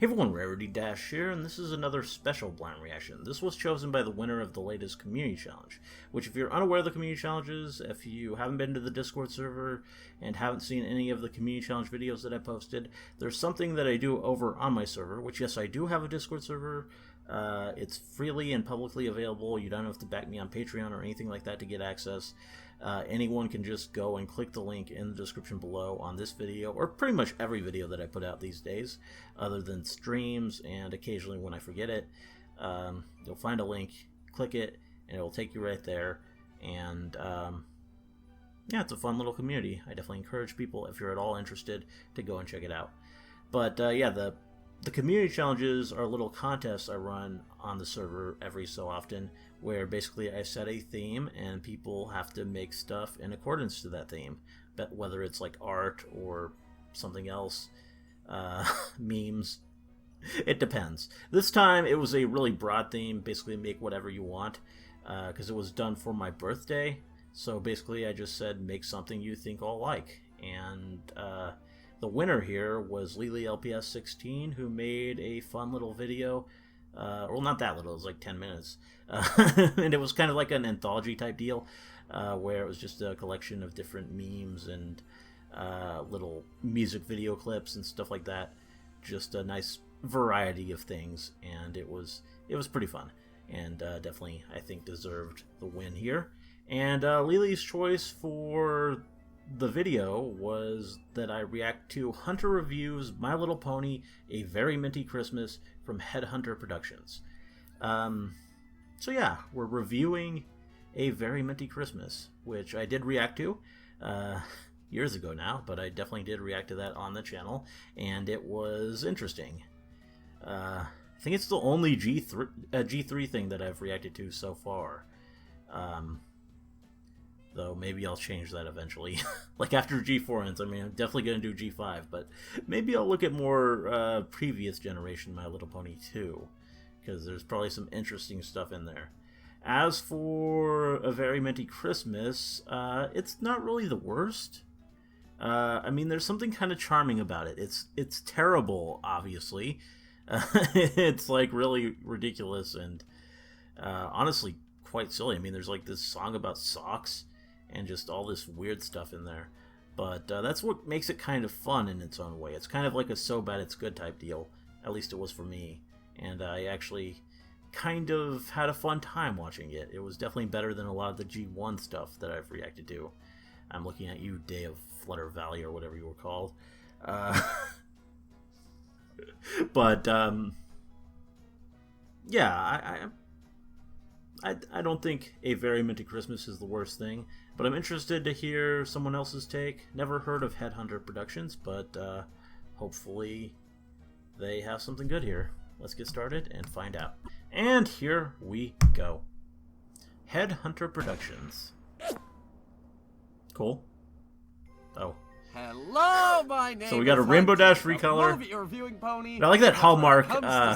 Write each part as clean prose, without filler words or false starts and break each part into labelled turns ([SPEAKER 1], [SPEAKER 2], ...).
[SPEAKER 1] Hey everyone, Rarity Dash here, and this is another special blind reaction. This was chosen by the winner of the latest community challenge, which if you're unaware of the community challenges, if you haven't been to the Discord server and haven't seen any of the community challenge videos that I posted, there's something that I do over on my server, which yes, I do have a Discord server. It's freely and publicly available. You don't have to back me on Patreon or anything like that to get access. Anyone can just go and click the link in the description below on this video, or pretty much every video that I put out these days, other than streams and occasionally when I forget it. You'll find a link, click it, and it will take you right there. And yeah, it's a fun little community. I definitely encourage people, if you're at all interested, to go and check it out. But yeah, the community challenges are little contests I run on the server every so often, where basically I set a theme and people have to make stuff in accordance to that theme, but whether it's like art or something else, memes, it depends. This time it was a really broad theme, basically make whatever you want, because it was done for my birthday. So basically I just said make something you think I'll like, and the winner here was LilyLPS16, who made a fun little video. Well, not that little, it was like 10 minutes. And it was kind of like an anthology type deal, where it was just a collection of different memes and little music video clips and stuff like that. Just a nice variety of things, and it was pretty fun, and definitely, I think, deserved the win here. And Lily's choice for the video was that I react to Hunter Reviews My Little Pony: A Very Minty Christmas from Headhunter Productions. So yeah, we're reviewing A Very Minty Christmas, which I did react to years ago now, but I definitely did react to that on the channel, and it was interesting. I think it's the only G3 thing that I've reacted to so far. Though maybe I'll change that eventually. Like after G4 ends, I mean, I'm definitely going to do G5, but maybe I'll look at more previous generation My Little Pony 2, because there's probably some interesting stuff in there. As for A Very Minty Christmas, it's not really the worst. I mean, there's something kind of charming about it. It's terrible, obviously. It's like really ridiculous and honestly quite silly. I mean, there's like this song about socks and just all this weird stuff in there, but that's what makes it kind of fun in its own way. It's kind of like a so bad it's good type deal, at least it was for me, and I actually kind of had a fun time watching it. It was definitely better than a lot of the G1 stuff that I've reacted to. I'm looking at you, Day of Flutter Valley, or whatever you were called. But yeah, I don't think A Very Minty Christmas is the worst thing, but I'm interested to hear someone else's take. Never heard of Headhunter Productions, but hopefully they have something good here. Let's get started and find out. And here we go. Headhunter Productions. Cool. Oh.
[SPEAKER 2] Hello, my name.
[SPEAKER 1] So we got a Rainbow Dash recolor.
[SPEAKER 2] Movie reviewing pony.
[SPEAKER 1] I like that Hallmark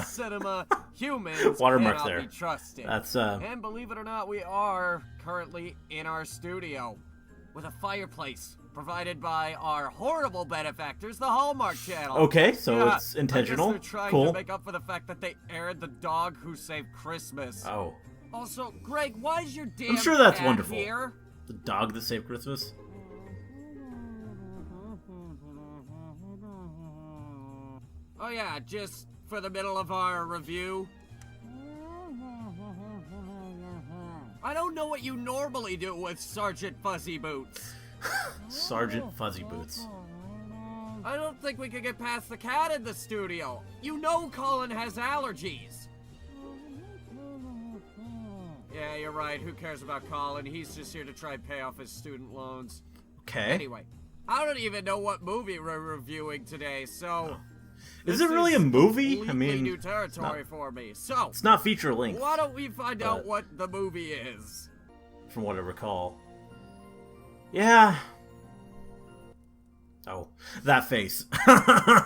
[SPEAKER 2] Cinema, humans
[SPEAKER 1] watermark there.
[SPEAKER 2] Be trusted.
[SPEAKER 1] That's
[SPEAKER 2] And believe it or not, we are currently in our studio with a fireplace provided by our horrible benefactors, the Hallmark Channel.
[SPEAKER 1] Okay, so
[SPEAKER 2] yeah,
[SPEAKER 1] it's intentional.
[SPEAKER 2] I guess they're trying
[SPEAKER 1] cool.
[SPEAKER 2] to make up for the fact that they aired The Dog Who Saved Christmas.
[SPEAKER 1] Oh.
[SPEAKER 2] Also, Greg, why is your damn
[SPEAKER 1] I'm sure that's
[SPEAKER 2] cat
[SPEAKER 1] wonderful.
[SPEAKER 2] here?
[SPEAKER 1] The Dog That Saved Christmas.
[SPEAKER 2] Oh yeah, just for the middle of our review. I don't know what you normally do with Sergeant Fuzzy Boots.
[SPEAKER 1] Sergeant Fuzzy Boots.
[SPEAKER 2] I don't think we could get past the cat in the studio. You know Colin has allergies. Yeah, you're right. Who cares about Colin? He's just here to try and pay off his student loans.
[SPEAKER 1] Okay.
[SPEAKER 2] Anyway, I don't even know what movie we're reviewing today, so...
[SPEAKER 1] Is it really a movie? I mean,
[SPEAKER 2] new territory for me. So
[SPEAKER 1] it's not feature length.
[SPEAKER 2] Why don't we find out what the movie is?
[SPEAKER 1] From what I recall. Yeah. Oh, that face.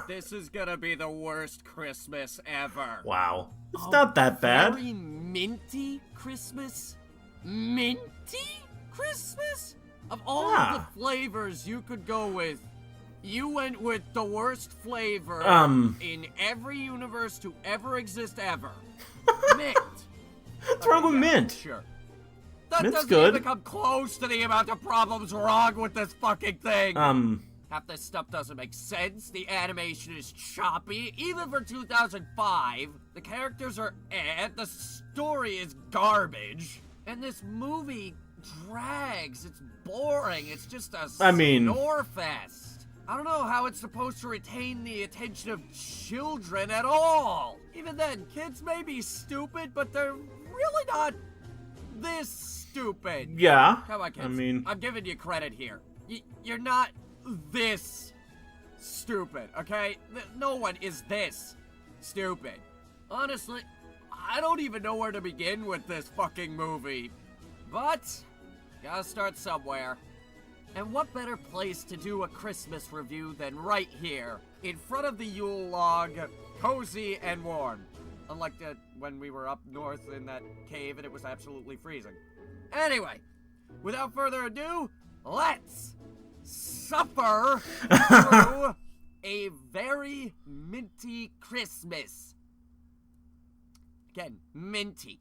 [SPEAKER 2] This is gonna be the worst Christmas ever.
[SPEAKER 1] Wow. It's not that bad.
[SPEAKER 2] Very minty Christmas? Minty Christmas? Of all the flavors you could go with, You went with the worst flavor in every universe to ever exist ever. Mint.
[SPEAKER 1] What's wrong with mint?
[SPEAKER 2] Sure. That
[SPEAKER 1] Mint's
[SPEAKER 2] doesn't
[SPEAKER 1] good.
[SPEAKER 2] even come close to the amount of problems wrong with this fucking thing. Half this stuff doesn't make sense. The animation is choppy. Even for 2005, the characters are the story is garbage. And this movie drags. It's boring. It's just a snore fest. I don't know how it's supposed to retain the attention of children at all. Even then, kids may be stupid, but they're really not this stupid.
[SPEAKER 1] Yeah.
[SPEAKER 2] Come on, kids.
[SPEAKER 1] I mean,
[SPEAKER 2] I'm giving you credit here. You're not this stupid, okay? No one is this stupid. Honestly, I don't even know where to begin with this fucking movie. But, gotta start somewhere. And what better place to do a Christmas review than right here, in front of the Yule log, cozy and warm. Unlike when we were up north in that cave and it was absolutely freezing. Anyway, without further ado, let's suffer through a very minty Christmas. Again, minty.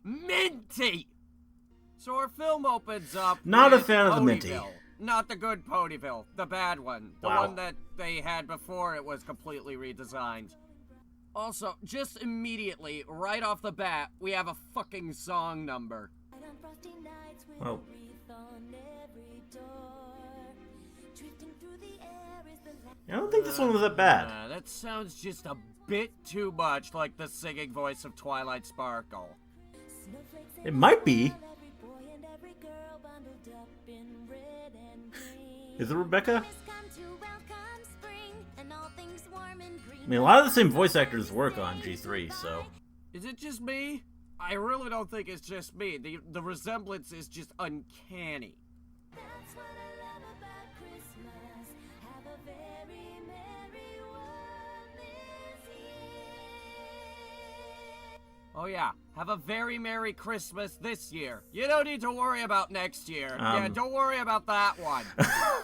[SPEAKER 2] Minty! So our film opens up
[SPEAKER 1] not a
[SPEAKER 2] with
[SPEAKER 1] fan of the minty.
[SPEAKER 2] Ponyville. Not the good Ponyville, the bad one. The one that they had before it was completely redesigned. Also, just immediately, right off the bat, we have a fucking song number.
[SPEAKER 1] Well, I don't think this one was that bad.
[SPEAKER 2] That sounds just a bit too much like the singing voice of Twilight Sparkle.
[SPEAKER 1] It might be. Is it Rebecca? I mean, a lot of the same voice actors work on G3, so...
[SPEAKER 2] Is it just me? I really don't think it's just me. The resemblance is just uncanny. That's what I love about Christmas. Have a very merry one this year. Oh yeah, have a very merry Christmas this year. You don't need to worry about next year. Yeah, don't worry about that one.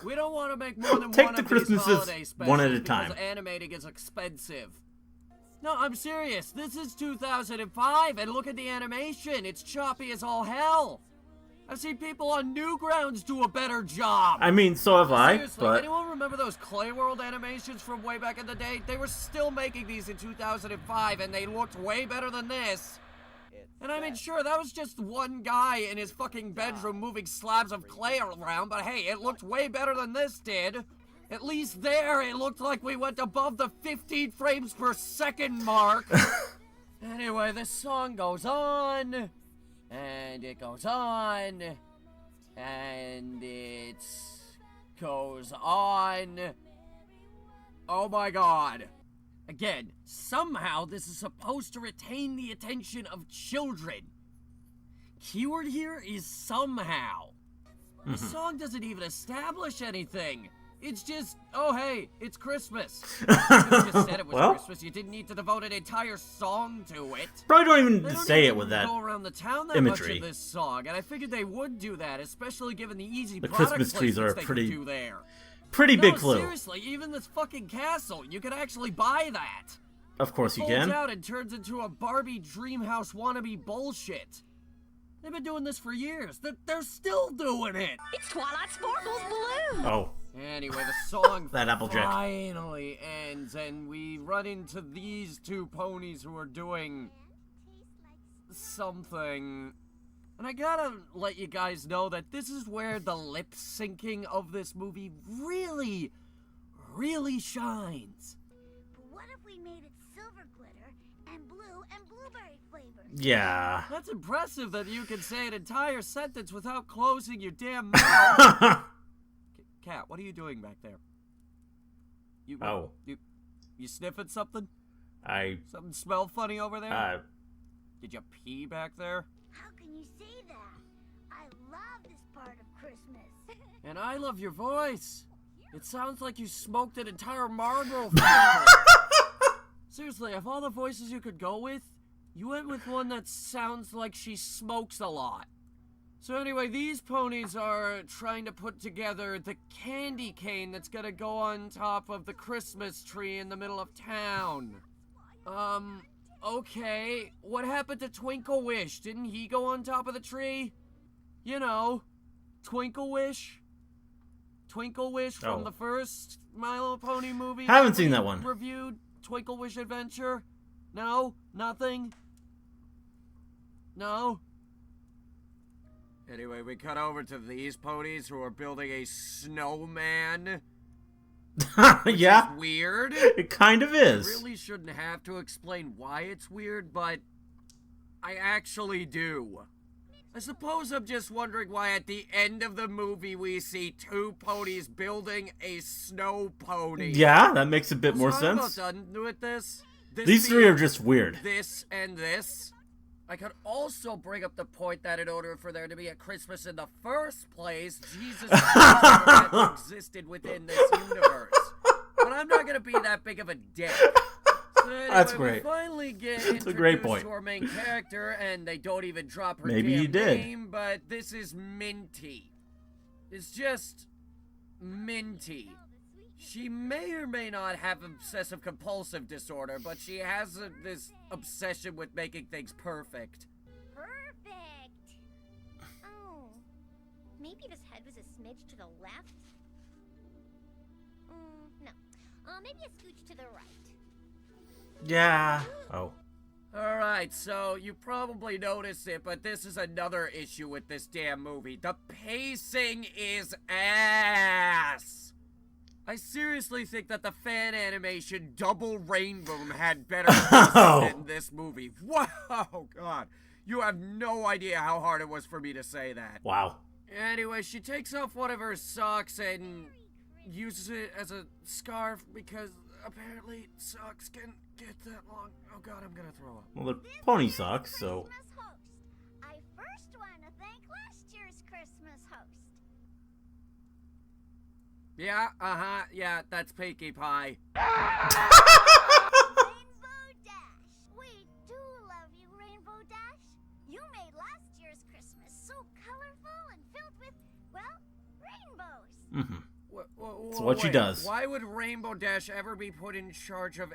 [SPEAKER 2] We don't want to make more than
[SPEAKER 1] take
[SPEAKER 2] one
[SPEAKER 1] the
[SPEAKER 2] of
[SPEAKER 1] Christmases
[SPEAKER 2] these holiday specials
[SPEAKER 1] one at a time.
[SPEAKER 2] Because animating is expensive. No, I'm serious. This is 2005, and look at the animation. It's choppy as all hell. I've seen people on Newgrounds do a better job.
[SPEAKER 1] I mean, so have I,
[SPEAKER 2] Seriously,
[SPEAKER 1] but...
[SPEAKER 2] anyone remember those Clay World animations from way back in the day? They were still making these in 2005, and they looked way better than this. And I mean, sure, that was just one guy in his fucking bedroom moving slabs of clay around, but hey, it looked way better than this did. At least there, it looked like we went above the 15 frames per second mark. Anyway, this song goes on, and it goes on, and it goes on. Oh my god. Again, somehow this is supposed to retain the attention of children. Keyword here is somehow. The song doesn't even establish anything. It's just, oh hey, it's Christmas. You just said it was Christmas. You didn't need to devote an entire song to it.
[SPEAKER 1] Probably don't even say it with that
[SPEAKER 2] go around the town that
[SPEAKER 1] imagery.
[SPEAKER 2] Much of this song, and I figured they would do that, especially given the easy
[SPEAKER 1] the
[SPEAKER 2] product
[SPEAKER 1] Christmas trees are
[SPEAKER 2] they
[SPEAKER 1] pretty,
[SPEAKER 2] can do there.
[SPEAKER 1] pretty big clue.
[SPEAKER 2] Seriously, even this fucking castle, you could actually buy that.
[SPEAKER 1] Of course you
[SPEAKER 2] Folds
[SPEAKER 1] can.
[SPEAKER 2] out and turns into a Barbie Dreamhouse wannabe bullshit. They've been doing this for years. They're still doing it.
[SPEAKER 3] It's Twilight Sparkle's balloon.
[SPEAKER 1] Oh.
[SPEAKER 2] Anyway, the song
[SPEAKER 1] that Applejack
[SPEAKER 2] finally ends, and we run into these two ponies who are doing something. And I gotta let you guys know that this is where the lip syncing of this movie really, really shines.
[SPEAKER 3] But what if we made it silver glitter and blueberry flavor?
[SPEAKER 1] Yeah.
[SPEAKER 2] That's impressive that you can say an entire sentence without closing your damn mouth. Cat, what are you doing back there? You sniffing something? Something smell funny over there? Did you pee back there?
[SPEAKER 3] How can you say that? I love this part of Christmas.
[SPEAKER 2] And I love your voice. It sounds like you smoked an entire Marlboro filter. Seriously, of all the voices you could go with, you went with one that sounds like she smokes a lot. So anyway, these ponies are trying to put together the candy cane that's gonna go on top of the Christmas tree in the middle of town. Okay. What happened to Twinkle Wish? Didn't he go on top of the tree? You know, Twinkle Wish? Twinkle Wish from the first My Little Pony movie?
[SPEAKER 1] Haven't seen that one.
[SPEAKER 2] Reviewed? Twinkle Wish Adventure? No? Nothing? No? Anyway, we cut over to these ponies who are building a snowman.
[SPEAKER 1] Yeah.
[SPEAKER 2] Is weird.
[SPEAKER 1] It kind of is.
[SPEAKER 2] I really shouldn't have to explain why it's weird, but I actually do. I suppose I'm just wondering why at the end of the movie we see two ponies building a snow pony.
[SPEAKER 1] Yeah, that makes a bit more sense.
[SPEAKER 2] I'm about done with this.
[SPEAKER 1] These three are just weird.
[SPEAKER 2] This and this. I could also bring up the point that in order for there to be a Christmas in the first place, Jesus Christ existed within this universe. But I'm not gonna be that big of a dick. So anyway,
[SPEAKER 1] That's great.
[SPEAKER 2] We finally get
[SPEAKER 1] That's a
[SPEAKER 2] introduced
[SPEAKER 1] great point.
[SPEAKER 2] to our main character, and they don't even drop her
[SPEAKER 1] Maybe
[SPEAKER 2] damn
[SPEAKER 1] you did.
[SPEAKER 2] name, but this is Minty. It's just Minty. She may or may not have obsessive compulsive disorder, but she has this obsession with making things perfect.
[SPEAKER 3] Perfect. Oh, maybe this head was a smidge to the left. No. Maybe a scooch to the right.
[SPEAKER 1] Yeah. Oh.
[SPEAKER 2] Alright, so you probably noticed it, but this is another issue with this damn movie. The pacing is ass! I seriously think that the fan animation Double Rainbow had better pacing than this movie. Wow, God. You have no idea how hard it was for me to say that.
[SPEAKER 1] Wow.
[SPEAKER 2] Anyway, she takes off one of her socks and uses it as a scarf because apparently socks can get that long. Oh God, I'm gonna throw up.
[SPEAKER 1] Well, they're pony socks, so...
[SPEAKER 3] Christmas host. I first want to thank last year's Christmas host.
[SPEAKER 2] Yeah, yeah, that's Pinkie Pie.
[SPEAKER 3] Rainbow Dash. We do love you, Rainbow Dash. You made last year's Christmas so colorful and filled with, well, rainbows.
[SPEAKER 1] Mm-hmm.
[SPEAKER 2] That's
[SPEAKER 1] what she does.
[SPEAKER 2] Why would Rainbow Dash ever be put in charge of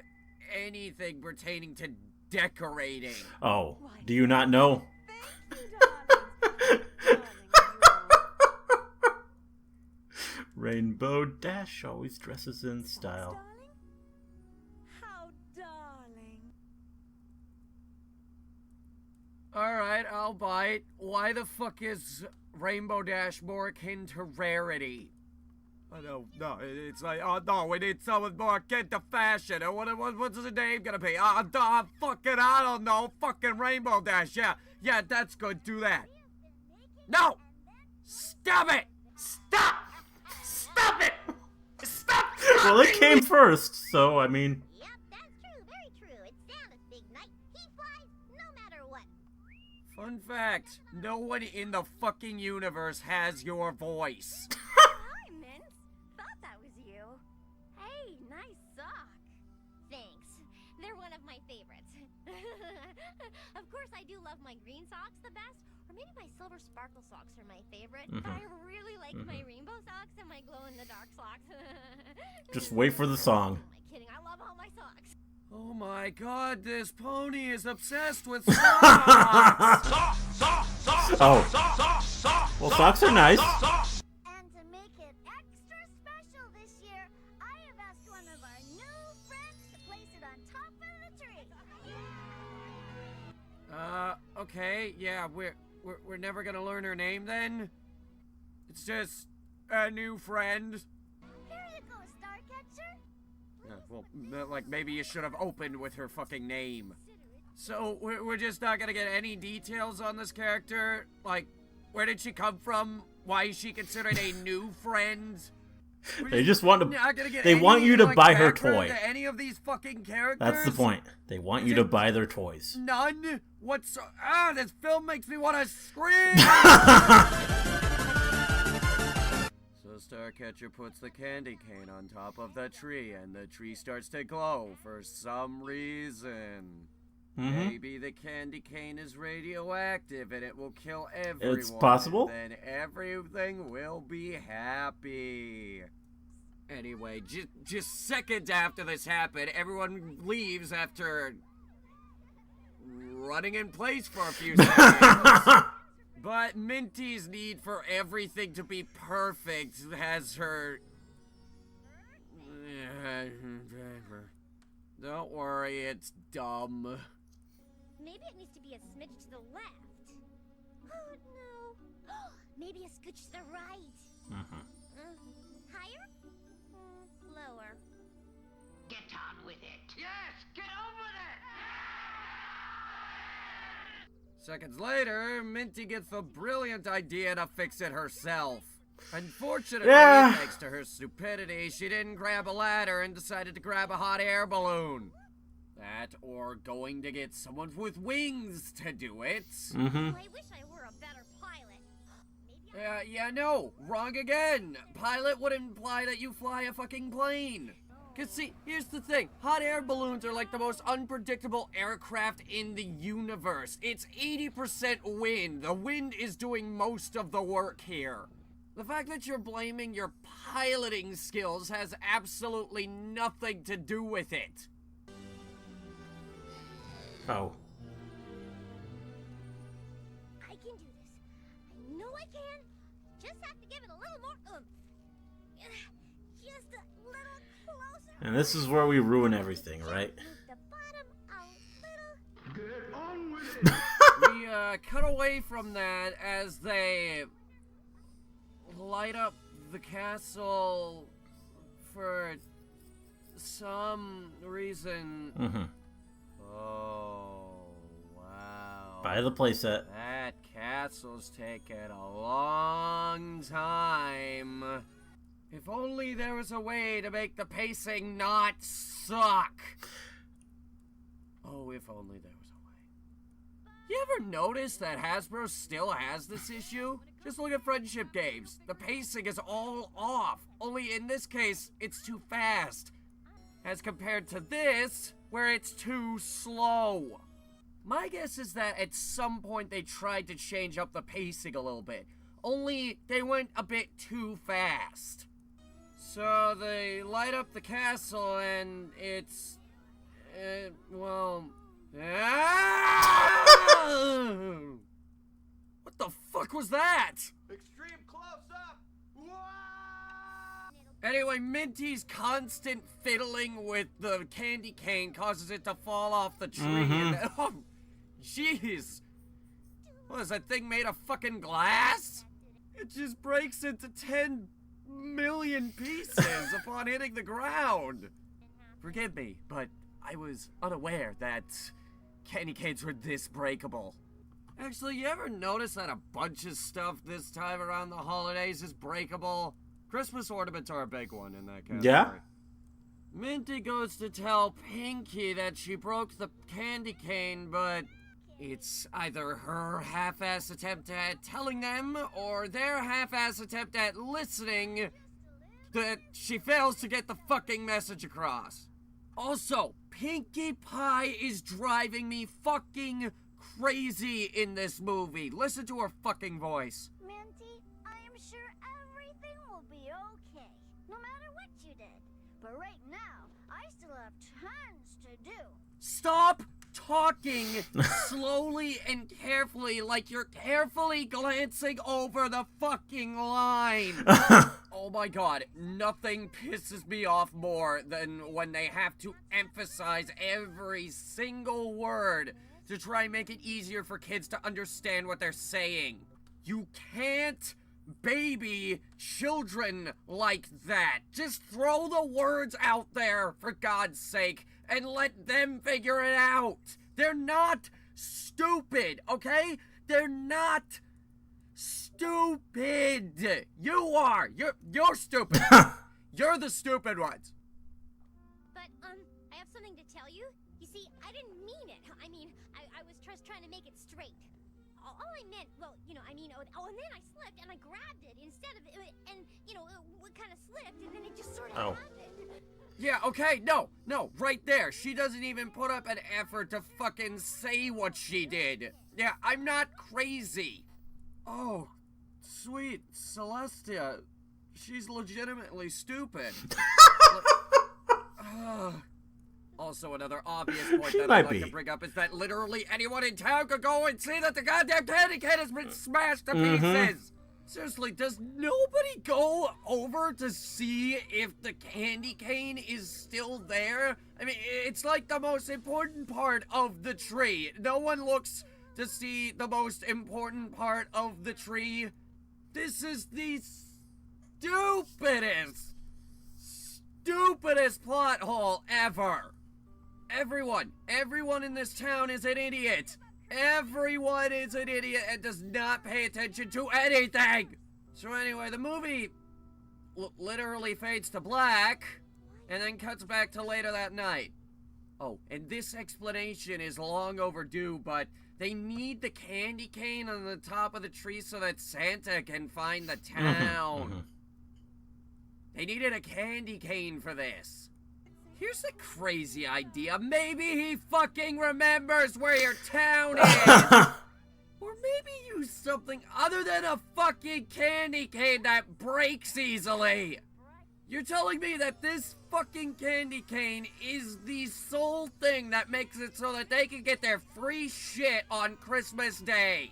[SPEAKER 2] anything pertaining to decorating?
[SPEAKER 1] Oh, do you not know?
[SPEAKER 3] Thank you, darling.
[SPEAKER 1] Rainbow Dash always dresses in style.
[SPEAKER 3] How darling.
[SPEAKER 2] Alright, I'll bite. Why the fuck is Rainbow Dash more akin to Rarity? No, it's like, no, we need someone more akin to fashion. What's his name gonna be? Fucking, I don't know. Fucking Rainbow Dash, yeah, that's good, do that. No! Stop it! Stop! Stop it! Stop!
[SPEAKER 1] Well, it came first, so, I mean...
[SPEAKER 3] Yep, that's true, very true. It's Santa's big night. He flies no matter what.
[SPEAKER 2] Fun fact, no one in the fucking universe has your voice.
[SPEAKER 3] Hi, Mint. Thought that was you. Hey, nice sock. Thanks. They're one of my favorites. Of course, I do love my green socks the best, or maybe my silver sparkle socks are my favorite. But I really like my rainbow socks and my glow-in-the-dark socks.
[SPEAKER 1] Just wait for the song.
[SPEAKER 3] Am I kidding? I love all my socks.
[SPEAKER 2] Oh my God, this pony is obsessed with socks!
[SPEAKER 1] Oh. Well, socks are nice.
[SPEAKER 3] And to make it extra special this year, I have asked one of our new friends to place it on top of the tree.
[SPEAKER 2] Okay, yeah, we're never gonna learn her name then? It's just a new friend?
[SPEAKER 3] Here you go, Starcatcher.
[SPEAKER 2] Yeah, well, like, maybe you should have opened with her fucking name. So, we're just not gonna get any details on this character? Like, where did she come from? Why is she considered a new friend?
[SPEAKER 1] They just want to...
[SPEAKER 2] Not gonna get
[SPEAKER 1] They want
[SPEAKER 2] any,
[SPEAKER 1] you to
[SPEAKER 2] like,
[SPEAKER 1] buy her
[SPEAKER 2] background
[SPEAKER 1] toy.
[SPEAKER 2] to any of these fucking characters?
[SPEAKER 1] That's the point. They want you to buy their toys.
[SPEAKER 2] None? What's... this film makes me want to scream! So Starcatcher puts the candy cane on top of the tree, and the tree starts to glow for some reason. Maybe the candy cane is radioactive and it will kill everyone.
[SPEAKER 1] It's possible.
[SPEAKER 2] And then everything will be happy. Anyway, just seconds after this happened, everyone leaves after running in place for a few seconds. But Minty's need for everything to be perfect has her... Don't worry, it's dumb.
[SPEAKER 3] Maybe it needs to be a smidge to the left. Oh, no. Maybe a scooch to the right. Higher? Lower.
[SPEAKER 4] Get on with it. Yes, get on with it.
[SPEAKER 2] Seconds later, Minty gets the brilliant idea to fix it herself. Unfortunately, thanks to her stupidity, she didn't grab a ladder and decided to grab a hot air balloon. That or going to get someone with wings to do it.
[SPEAKER 3] I wish I were a better pilot.
[SPEAKER 2] Yeah, no, wrong again. Pilot would imply that you fly a fucking plane. Cause see, here's the thing. Hot air balloons are like the most unpredictable aircraft in the universe. It's 80% wind. The wind is doing most of the work here. The fact that you're blaming your piloting skills has absolutely nothing to do with it.
[SPEAKER 1] Oh.
[SPEAKER 3] I can do this. I know I can. Just have to give it a little more oomph. Just a little closer.
[SPEAKER 1] And this is where we ruin everything, right?
[SPEAKER 3] Move the bottom a little.
[SPEAKER 4] Get on with it.
[SPEAKER 2] We cut away from that as they light up the castle for some reason. Oh, wow.
[SPEAKER 1] Buy the playset.
[SPEAKER 2] That castle's taken a long time. If only there was a way to make the pacing not suck. Oh, if only there was a way. You ever notice that Hasbro still has this issue? Just look at Friendship Games. The pacing is all off. Only in this case, it's too fast. As compared to this, where it's too slow. My guess is that at some point they tried to change up the pacing a little bit. Only they went a bit too fast. So they light up the castle and it's... well... What the fuck was that?
[SPEAKER 4] Extreme close-up.
[SPEAKER 2] Anyway, Minty's constant fiddling with the candy cane causes it to fall off the tree. And oh, jeez. What, is that thing made of fucking glass? It just breaks into 10 million pieces upon hitting the ground. Forgive me, but I was unaware that candy canes were this breakable. Actually, you ever notice that a bunch of stuff this time around the holidays is breakable? Christmas ornaments are a big one in that category.
[SPEAKER 1] Yeah?
[SPEAKER 2] Minty goes to tell Pinky that she broke the candy cane, but it's either her half-ass attempt at telling them or their half-ass attempt at listening that she fails to get the fucking message across. Also, Pinkie Pie is driving me fucking crazy in this movie. Listen to her fucking voice.
[SPEAKER 3] Minty, I am sure everything will be okay, no matter what you did. But right now, I still have tons to do.
[SPEAKER 2] Stop talking slowly and carefully like you're carefully glancing over the fucking line. Oh my god, nothing pisses me off more than when they have to emphasize every single word to try and make it easier for kids to understand what they're saying. You can't baby children like that. Just throw the words out there, for God's sake, and let them figure it out. They're not stupid, okay? They're not stupid. You are. You're stupid. You're the stupid ones.
[SPEAKER 3] But, I have something to tell you. You see, I didn't mean it. I mean, I was just trying to make it straight. All I meant, well, you know, I mean, oh, and then I slipped and I grabbed it instead of it, and, you know, it kind of slipped and then it just sort of happened.
[SPEAKER 2] Yeah, okay, no, right there. She doesn't even put up an effort to fucking say what she did. Yeah, I'm not crazy. Oh, sweet Celestia. She's legitimately stupid. Also, another obvious point that I'd like to bring up is that literally anyone in town could go and see that the goddamn candy cane has been smashed to pieces. Seriously, does nobody go over to see if the candy cane is still there? I mean, it's like the most important part of the tree. No one looks to see the most important part of the tree. This is the stupidest plot hole ever. Everyone in this town is an idiot. Everyone is an idiot and does not pay attention to anything. So anyway, the movie literally fades to black and then cuts back to later that night. Oh, and this explanation is long overdue, but they need the candy cane on the top of the tree so that Santa can find the town. They needed a candy cane for this. Here's a crazy idea. Maybe he fucking remembers where your town is. Or maybe use something other than a fucking candy cane that breaks easily. You're telling me that this fucking candy cane is the sole thing that makes it so that they can get their free shit on Christmas Day.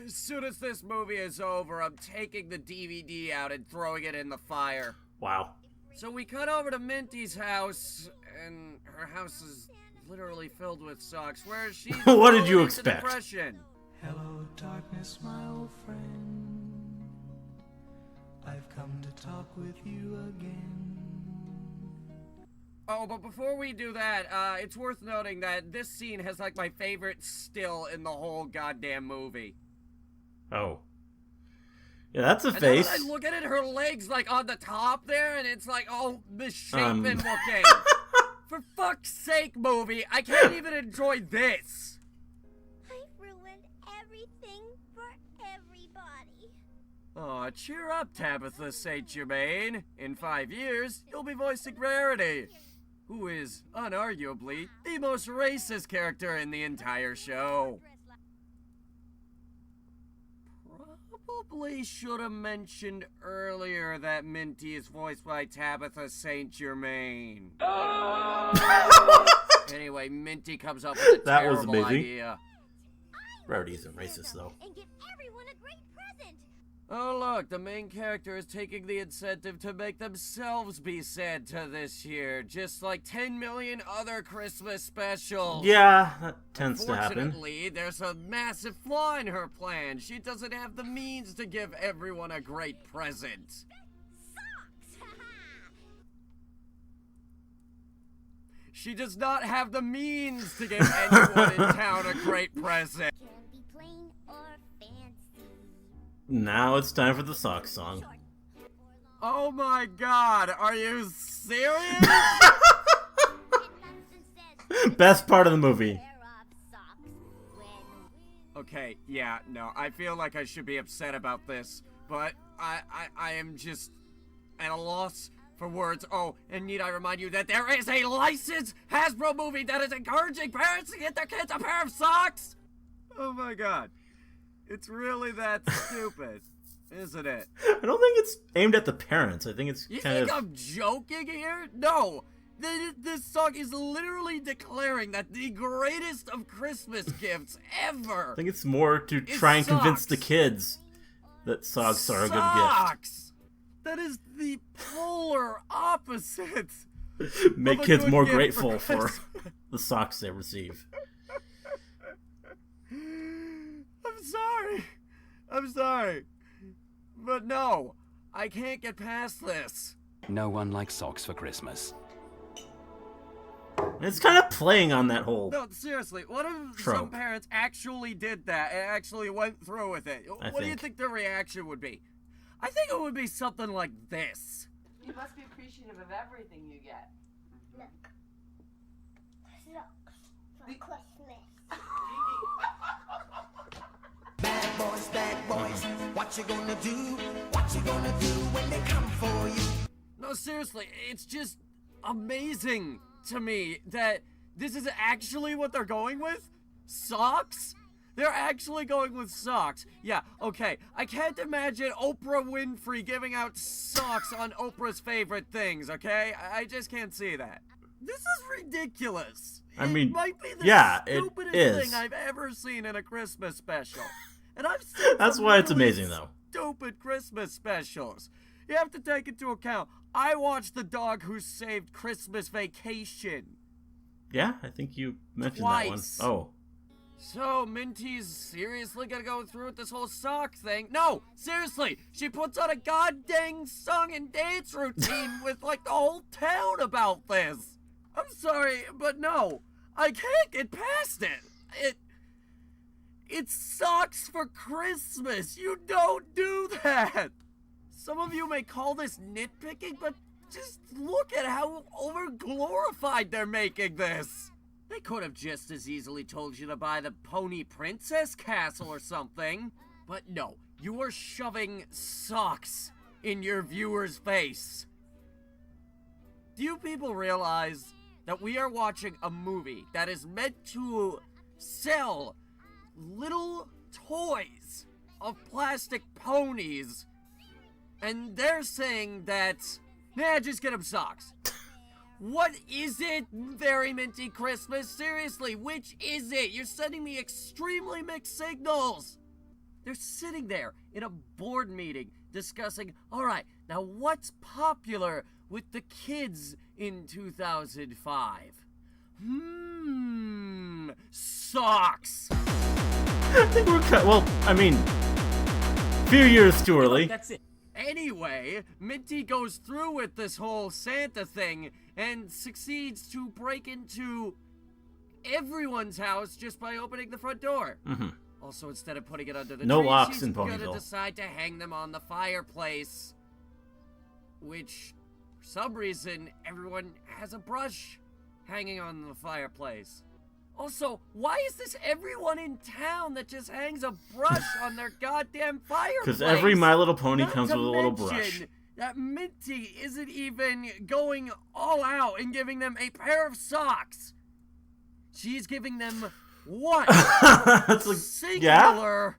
[SPEAKER 2] As soon as this movie is over, I'm taking the DVD out and throwing it in the fire.
[SPEAKER 1] Wow.
[SPEAKER 2] So we cut over to Minty's house, and her house is literally filled with socks, where she's
[SPEAKER 1] what did you expect?
[SPEAKER 2] Depression.
[SPEAKER 5] Hello, darkness, my old friend. I've come to talk with you again.
[SPEAKER 2] Oh, but before we do that, it's worth noting that this scene has like my favorite still in the whole goddamn movie.
[SPEAKER 1] Oh. Yeah, that's a
[SPEAKER 2] and
[SPEAKER 1] face.
[SPEAKER 2] Then when I look at it, her legs like on the top there, and it's like all misshapen looking. For fuck's sake, movie, I can't even enjoy this.
[SPEAKER 3] I've ruined everything for everybody.
[SPEAKER 2] Aw, cheer up, Tabitha St. Germain. In 5 years, you'll be voicing Rarity, who is, unarguably, the most racist character in the entire show. Probably should have mentioned earlier that Minty is voiced by Tabitha St. Germain. Anyway, Minty comes up with a terrible idea.
[SPEAKER 1] Rarity isn't racist, though.
[SPEAKER 3] And give everyone a great present.
[SPEAKER 2] Oh look, the main character is taking the incentive to make themselves be Santa this year, just like 10 million other Christmas specials.
[SPEAKER 1] Yeah, that tends to happen.
[SPEAKER 2] Unfortunately, there's a massive flaw in her plan. She doesn't have the means to give everyone a great present.
[SPEAKER 3] Socks!
[SPEAKER 2] She does not have the means to give anyone in town a great present.
[SPEAKER 3] Can be plain or fancy.
[SPEAKER 1] Now it's time for the sock song.
[SPEAKER 2] Oh my god, are you serious?
[SPEAKER 1] Best part of the movie.
[SPEAKER 2] Okay, yeah, no, I feel like I should be upset about this, but I am just at a loss for words. Oh, and need I remind you that there is a licensed Hasbro movie that is encouraging parents to get their kids a pair of socks? Oh my god. It's really that stupid, isn't it?
[SPEAKER 1] I don't think it's aimed at the parents. I think it's
[SPEAKER 2] You
[SPEAKER 1] kind
[SPEAKER 2] think
[SPEAKER 1] of...
[SPEAKER 2] I'm joking here? No. This song is literally declaring that the greatest of Christmas gifts ever.
[SPEAKER 1] I think it's more to try and convince the kids that socks are a good
[SPEAKER 2] Socks! That is the polar opposite.
[SPEAKER 1] gift. Make
[SPEAKER 2] of a
[SPEAKER 1] kids
[SPEAKER 2] good
[SPEAKER 1] more
[SPEAKER 2] gift
[SPEAKER 1] grateful for
[SPEAKER 2] Christmas.
[SPEAKER 1] the socks they receive.
[SPEAKER 2] I'm sorry. But no, I can't get past this.
[SPEAKER 6] No one likes socks for Christmas.
[SPEAKER 1] It's kind of playing on that whole...
[SPEAKER 2] No, seriously, what if
[SPEAKER 1] trope.
[SPEAKER 2] some parents actually did that and actually went through with it? What do you think their reaction would be? I think it would be something like this.
[SPEAKER 7] You must be appreciative of everything you get.
[SPEAKER 3] Look. Socks for Christmas.
[SPEAKER 5] Bad boys, what you gonna do? What you gonna do when they come for you?
[SPEAKER 2] No, seriously, it's just amazing to me that this is actually what they're going with? Socks? They're actually going with socks. Yeah, okay. I can't imagine Oprah Winfrey giving out socks on Oprah's favorite things, okay? I just can't see that. This is ridiculous. It might be the stupidest thing I've ever seen in a Christmas special. And I've seen
[SPEAKER 1] That's why it's amazing, though.
[SPEAKER 2] Stupid Christmas specials. You have to take into account, I watched The Dog Who Saved Christmas Vacation.
[SPEAKER 1] Yeah, I think you mentioned
[SPEAKER 2] Twice.
[SPEAKER 1] that one. Oh.
[SPEAKER 2] So, Minty's seriously gonna go through with this whole sock thing? No! Seriously! She puts on a goddamn song and dance routine with, like, the whole town about this! I'm sorry, but no. I can't get past it. It's socks for Christmas! You don't do that! Some of you may call this nitpicking, but just look at how over-glorified they're making this! They could have just as easily told you to buy the Pony Princess Castle or something. But no, you are shoving socks in your viewer's face. Do you people realize that we are watching a movie that is meant to sell little toys of plastic ponies, and they're saying that, nah, just get them socks? What is it, Very Minty Christmas? Seriously, which is it? You're sending me extremely mixed signals. They're sitting there in a board meeting discussing, alright, now what's popular with the kids in 2005? Socks.
[SPEAKER 1] I think we're well, I mean, a few years too early.
[SPEAKER 2] That's it. Anyway, Minty goes through with this whole Santa thing and succeeds to break into everyone's house just by opening the front door.
[SPEAKER 1] Mm-hmm.
[SPEAKER 2] Also, instead of putting it under the
[SPEAKER 1] No
[SPEAKER 2] tree,
[SPEAKER 1] locks
[SPEAKER 2] she's
[SPEAKER 1] in
[SPEAKER 2] gonna
[SPEAKER 1] Ponyville.
[SPEAKER 2] decide to hang them on the fireplace. Which, for some reason, everyone has a brush hanging on the fireplace. Also, why is this everyone in town that just hangs a brush on their goddamn fireplace?
[SPEAKER 1] Because every My Little Pony
[SPEAKER 2] Not
[SPEAKER 1] comes
[SPEAKER 2] to
[SPEAKER 1] with a little
[SPEAKER 2] mention
[SPEAKER 1] brush.
[SPEAKER 2] that Minty isn't even going all out and giving them a pair of socks. She's giving them one
[SPEAKER 1] That's like,
[SPEAKER 2] singular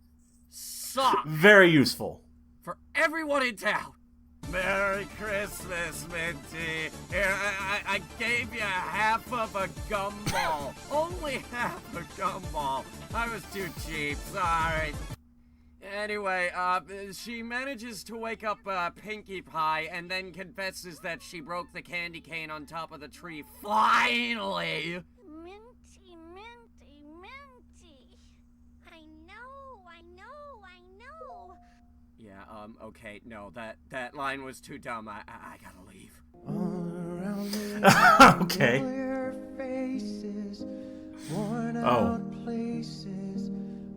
[SPEAKER 2] sock
[SPEAKER 1] very useful.
[SPEAKER 2] for everyone in town. Merry Christmas, Minty. Here, I gave you half of a gumball. Only half a gumball. I was too cheap, sorry. Anyway, she manages to wake up Pinkie Pie and then confesses that she broke the candy cane on top of the tree. Finally!
[SPEAKER 3] Minty, Minty, Minty. I know.
[SPEAKER 2] Yeah, okay, no, that line was too dumb. I gotta leave.
[SPEAKER 5] All around me,
[SPEAKER 1] Okay.
[SPEAKER 5] familiar faces, worn
[SPEAKER 1] Oh.
[SPEAKER 5] out places,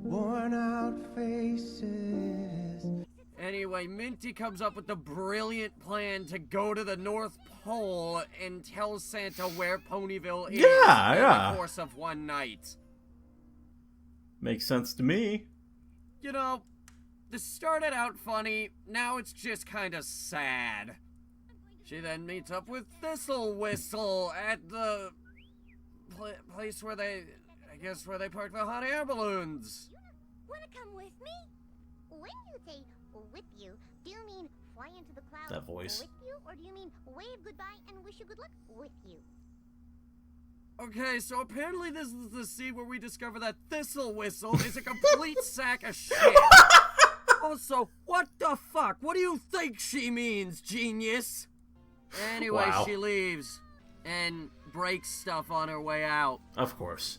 [SPEAKER 5] worn out faces.
[SPEAKER 2] Anyway, Minty comes up with the brilliant plan to go to the North Pole and tell Santa where Ponyville is in
[SPEAKER 1] Yeah.
[SPEAKER 2] the course of one night.
[SPEAKER 1] Makes sense to me.
[SPEAKER 2] You know, this started out funny, now it's just kind of sad. She then meets up with Thistle Whistle at the place where they park the hot air balloons.
[SPEAKER 3] Wanna come with me? When you say with you, do you mean fly into the clouds
[SPEAKER 1] That voice.
[SPEAKER 3] with you, or do you mean wave goodbye and wish you good luck with you?
[SPEAKER 2] Okay, so apparently this is the scene where we discover that Thistle Whistle is a complete sack of shit. Also, what the fuck? What do you think she means, genius? Anyway,
[SPEAKER 1] Wow.
[SPEAKER 2] she leaves and breaks stuff on her way out.
[SPEAKER 1] Of course.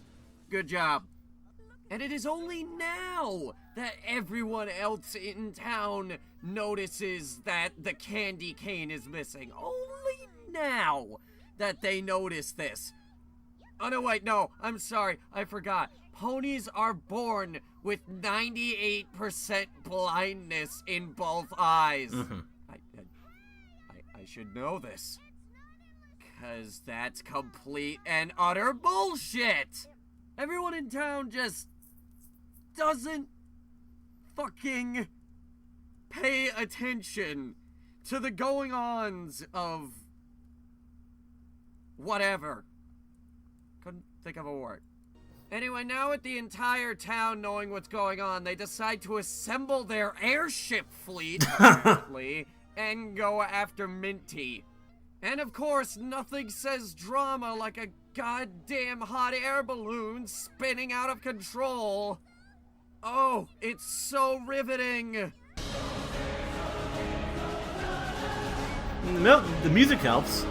[SPEAKER 2] Good job. And it is only now that everyone else in town notices that the candy cane is missing. Only now that they notice this. Oh, no, wait, no, I'm sorry, I forgot. Ponies are born with 98% blindness in both eyes.
[SPEAKER 1] Mhm.
[SPEAKER 2] I should know this. 'Cause that's complete and utter bullshit! Everyone in town just doesn't fucking pay attention to the going-ons of whatever. Couldn't think of a word. Anyway, now with the entire town knowing what's going on, they decide to assemble their airship fleet, apparently, and go after Minty. And of course, nothing says drama like a goddamn hot air balloon spinning out of control. Oh, it's so riveting.
[SPEAKER 1] No, the music helps.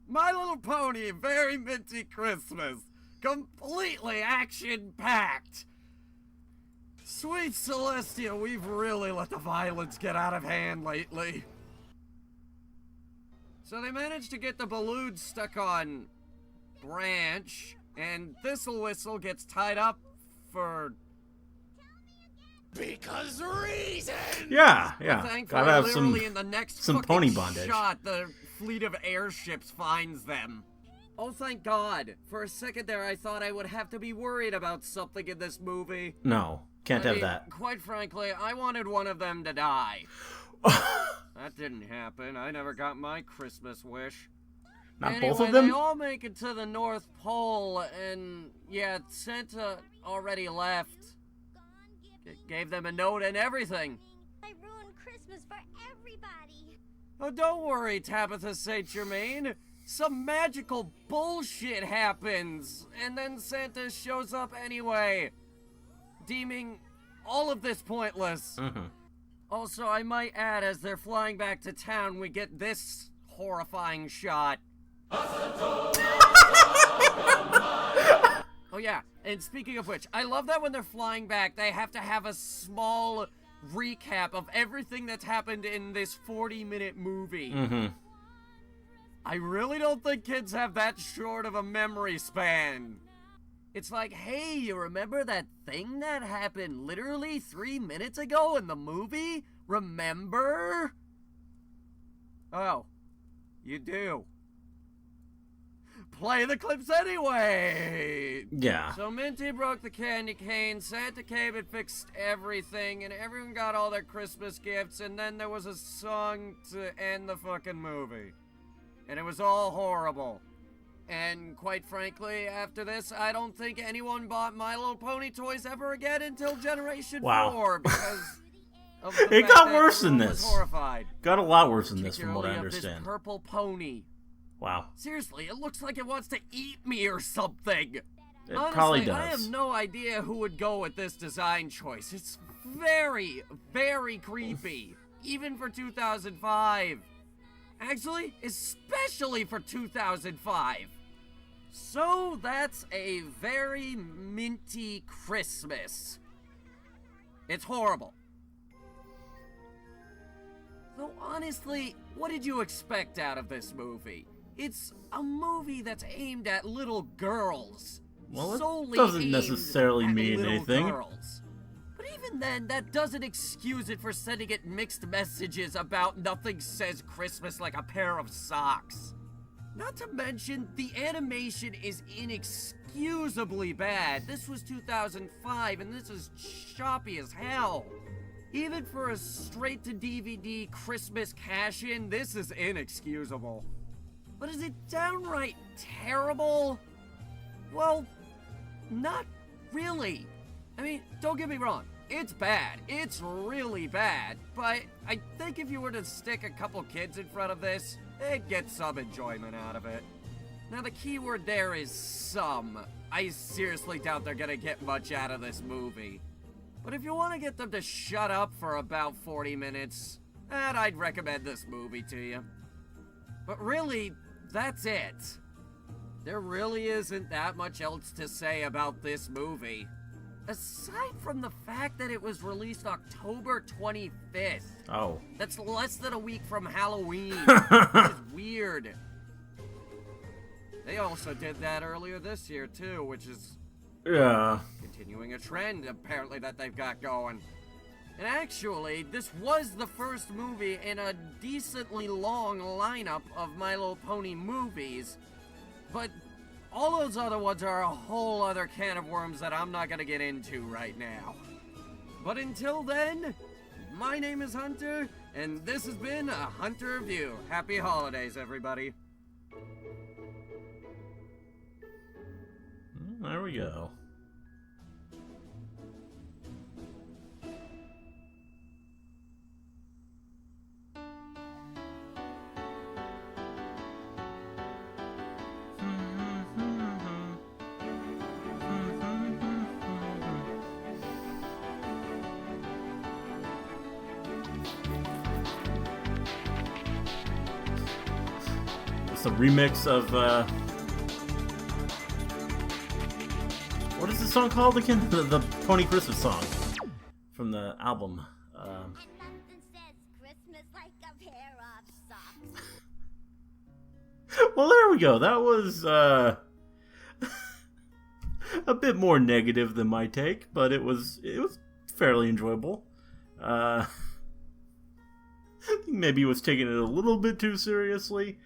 [SPEAKER 2] My Little Pony, very Minty Christmas. Completely action-packed. Sweet Celestia, we've really let the violence get out of hand lately. So they managed to get the balloon stuck on Branch, and Thistle Whistle gets tied up for... because reasons!
[SPEAKER 1] Yeah.
[SPEAKER 2] Thankfully,
[SPEAKER 1] Gotta have
[SPEAKER 2] literally in the next
[SPEAKER 1] some
[SPEAKER 2] fucking
[SPEAKER 1] pony bondage.
[SPEAKER 2] shot, the fleet of airships finds them. Oh, thank God. For a second there, I thought I would have to be worried about something in this movie.
[SPEAKER 1] No, can't have
[SPEAKER 2] mean,
[SPEAKER 1] that.
[SPEAKER 2] Quite frankly, I wanted one of them to die. That didn't happen. I never got my Christmas wish.
[SPEAKER 1] Not
[SPEAKER 2] Anyway,
[SPEAKER 1] both of them?
[SPEAKER 2] they all make it to the North Pole, and yeah, Santa already left. Gave them a note and everything.
[SPEAKER 3] I ruined Christmas for everybody.
[SPEAKER 2] Oh, don't worry, Tabitha St. Germain. Some magical bullshit happens, and then Santa shows up anyway, deeming all of this pointless.
[SPEAKER 1] Mm-hmm.
[SPEAKER 2] Also, I might add, as they're flying back to town, we get this horrifying shot. Oh yeah, and speaking of which, I love that when they're flying back, they have to have a small recap of everything that's happened in this 40-minute movie.
[SPEAKER 1] Mm-hmm.
[SPEAKER 2] I really don't think kids have that short of a memory span. It's like, hey, you remember that thing that happened literally 3 minutes ago in the movie? Remember? Oh, you do. Play the clips anyway!
[SPEAKER 1] Yeah.
[SPEAKER 2] So Minty broke the candy cane, Santa came and fixed everything, and everyone got all their Christmas gifts, and then there was a song to end the fucking movie. And it was all horrible. And quite frankly, after this, I don't think anyone bought My Little Pony toys ever again until Generation 4 because of the
[SPEAKER 1] It
[SPEAKER 2] fact
[SPEAKER 1] got
[SPEAKER 2] that
[SPEAKER 1] worse than
[SPEAKER 2] everyone
[SPEAKER 1] this.
[SPEAKER 2] was horrified.
[SPEAKER 1] Got a lot worse than this from what I
[SPEAKER 2] Particularly of this
[SPEAKER 1] understand.
[SPEAKER 2] purple pony.
[SPEAKER 1] Wow.
[SPEAKER 2] Seriously, it looks like it wants to eat me or something.
[SPEAKER 1] It
[SPEAKER 2] Honestly,
[SPEAKER 1] probably does.
[SPEAKER 2] I have no idea who would go with this design choice. It's very, very creepy. Even for 2005. Actually, especially for 2005. So that's a very Minty Christmas. It's horrible. Though honestly, what did you expect out of this movie? It's a movie that's aimed at little girls.
[SPEAKER 1] Well, it
[SPEAKER 2] solely
[SPEAKER 1] doesn't
[SPEAKER 2] aimed
[SPEAKER 1] necessarily
[SPEAKER 2] at
[SPEAKER 1] mean
[SPEAKER 2] little
[SPEAKER 1] anything.
[SPEAKER 2] Girls. But even then, that doesn't excuse it for sending it mixed messages about nothing says Christmas like a pair of socks. Not to mention, the animation is inexcusably bad. This was 2005, and this is choppy as hell. Even for a straight-to-DVD Christmas cash-in, this is inexcusable. But is it downright terrible? Well, not really. I mean, don't get me wrong. It's bad. It's really bad. But I think if you were to stick a couple kids in front of this, they'd get some enjoyment out of it. Now, the key word there is some. I seriously doubt they're gonna get much out of this movie. But if you want to get them to shut up for about 40 minutes, I'd recommend this movie to you. But really, that's it. There really isn't that much else to say about this movie. Aside from the fact that it was released October 25th.
[SPEAKER 1] Oh.
[SPEAKER 2] That's less than a week from Halloween. Which is weird. They also did that earlier this year, too, which is...
[SPEAKER 1] Yeah.
[SPEAKER 2] continuing a trend, apparently, that they've got going. And actually, this was the first movie in a decently long lineup of My Little Pony movies. But all those other ones are a whole other can of worms that I'm not gonna get into right now. But until then, my name is Hunter, And this has been a Hunter Review. Happy holidays, everybody.
[SPEAKER 1] There we go. It's a remix of, what is the song called again? The Pony Christmas song from the album.
[SPEAKER 3] And nothing says Christmas like a pair of socks.
[SPEAKER 1] Well, there we go. That was a bit more negative than my take, but it was fairly enjoyable. I think maybe he was taking it a little bit too seriously.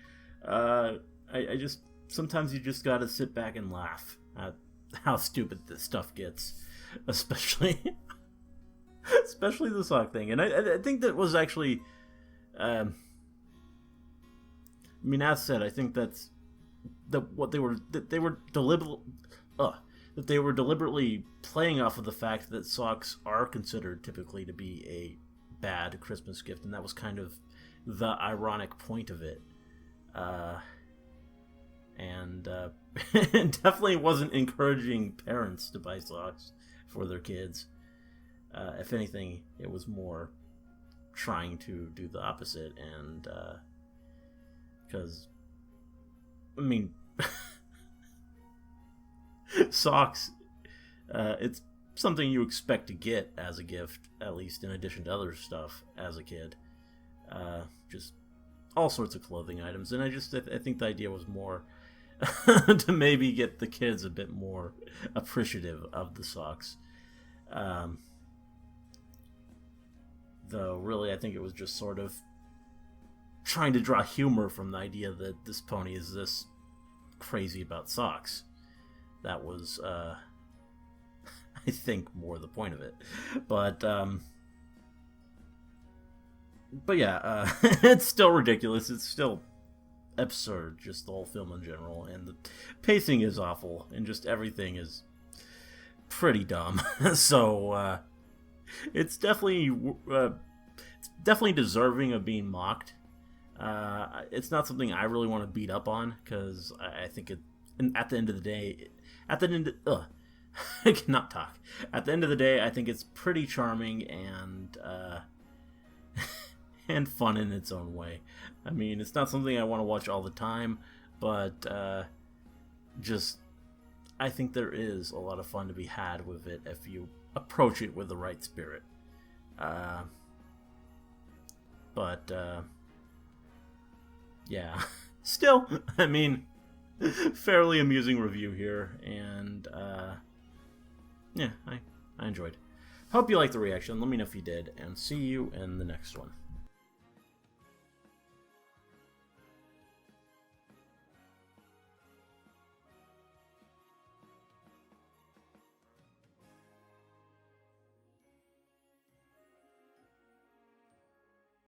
[SPEAKER 1] I just sometimes you just gotta sit back and laugh at how stupid this stuff gets, especially the sock thing. And I think that was actually, I mean, as said, I think that's what they were deliberately playing off of the fact that socks are considered typically to be a bad Christmas gift, and that was kind of the ironic point of it. And definitely wasn't encouraging parents to buy socks for their kids. If anything, it was more trying to do the opposite, and because, I mean, socks, it's something you expect to get as a gift, at least in addition to other stuff as a kid. Just all sorts of clothing items, and I think the idea was more to maybe get the kids a bit more appreciative of the socks. Though really I think it was just sort of trying to draw humor from the idea that this pony is this crazy about socks. That was I think more the point of it. But yeah, it's still ridiculous. It's still absurd, just the whole film in general, and the pacing is awful, and just everything is pretty dumb. So it's definitely deserving of being mocked. It's not something I really want to beat up on, because I think at the end of the day, I cannot talk. At the end of the day, I think it's pretty charming and and fun in its own way. I mean, it's not something I want to watch all the time, but just I think there is a lot of fun to be had with it if you approach it with the right spirit. But yeah, still, I mean, fairly amusing review here, and yeah, I enjoyed. Hope you liked the reaction. Let me know if you did, and see you in the next one.